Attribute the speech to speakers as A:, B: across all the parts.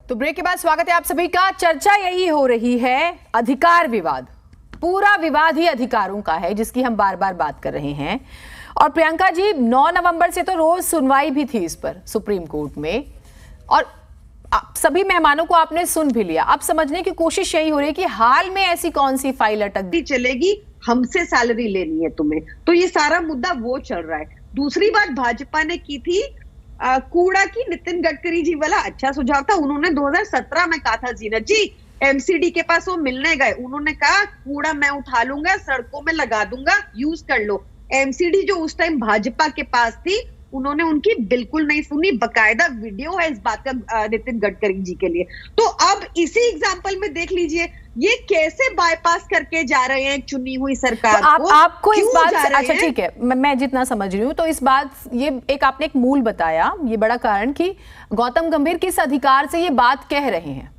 A: तो ब्रेक के बाद स्वागत है आप सभी का। चर्चा यही हो रही है अधिकार विवाद, पूरा विवाद ही अधिकारों का है जिसकी हम बार बार बात कर रहे हैं। और प्रियंका जी 9 नवंबर से तो रोज सुनवाई भी थी इस पर सुप्रीम कोर्ट में, और सभी मेहमानों को आपने सुन भी लिया। अब समझने की कोशिश यही हो रही है कि हाल में ऐसी कौन सी फाइल अटक
B: चलेगी, हमसे सैलरी लेनी है तुम्हें, तो ये सारा मुद्दा वो चल रहा है। दूसरी बात भाजपा ने की थी कूड़ा की, नितिन गडकरी जी वाला अच्छा सुझाव था। उन्होंने 2017 में कहा था जीनत जी, एमसीडी के पास वो मिलने गए, उन्होंने कहा कूड़ा मैं उठा लूंगा, सड़कों में लगा दूंगा, यूज कर लो। एमसीडी जो उस टाइम भाजपा के पास थी, उन्होंने उनकी बिल्कुल नहीं सुनी। बकायदा वीडियो है इस बात का नितिन गडकरी जी के लिए। तो अब इसी एग्जांपल में देख लीजिए ये कैसे बाईपास करके जा रहे हैं चुनी हुई सरकार
A: तो
B: को।
A: आपको इस बात से, अच्छा ठीक है, मैं जितना समझ रही हूँ तो इस बात, ये आपने एक मूल बताया, ये बड़ा कारण कि गौतम गंभीर किस अधिकार से ये बात कह रहे हैं,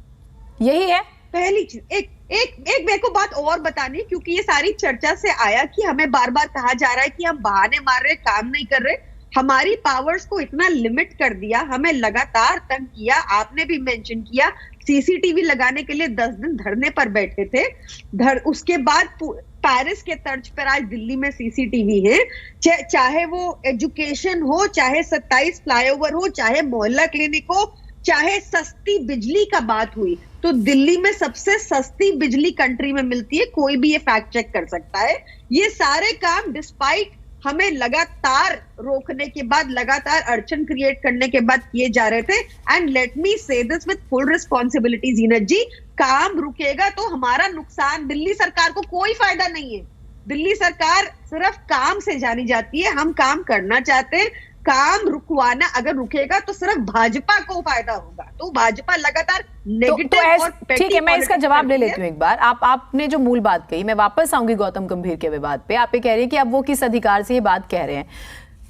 A: यही है
B: पहली चीज। एक मेरे को बात और बतानी, क्योंकि ये सारी चर्चा से आया कि हमें बार बार कहा जा रहा है कि हम बहाने मार रहे, काम नहीं कर रहे। हमारी पावर्स को इतना लिमिट कर दिया, हमें लगातार तंग किया। आपने भी मेंशन किया सीसीटीवी लगाने के लिए 10 दिन धरने पर बैठे थे। उसके बाद पेरिस के तर्ज पर आज दिल्ली में सीसीटीवी है। चाहे वो एजुकेशन हो, चाहे 27 फ्लाईओवर हो, चाहे मोहल्ला क्लिनिक हो, चाहे सस्ती बिजली का बात हुई, तो दिल्ली में सबसे सस्ती बिजली कंट्री में मिलती है। कोई भी ये फैक्ट चेक कर सकता है। ये सारे काम डिस्पाइट हमें लगातार रोकने के बाद, लगातार अड़चन क्रिएट करने के बाद किए जा रहे थे। एंड लेट मी से दिस विद फुल रिस्पॉन्सिबिलिटी जीनत जी, काम रुकेगा तो हमारा नुकसान, दिल्ली सरकार को कोई फायदा नहीं है। दिल्ली सरकार सिर्फ काम से जानी जाती है। हम काम करना चाहते हैं, काम रुकवाना अगर रुकेगा तो सिर्फ भाजपा को फायदा होगा। तो भाजपा लगातार नेगेटिव और
A: ठीक है, मैं इसका जवाब ले लेती हूँ एक बार। आपने जो मूल बात कही, मैं वापस आऊंगी गौतम गंभीर के विवाद पे। आप ये कह रही है कि अब वो किस अधिकार से ये बात कह रहे हैं।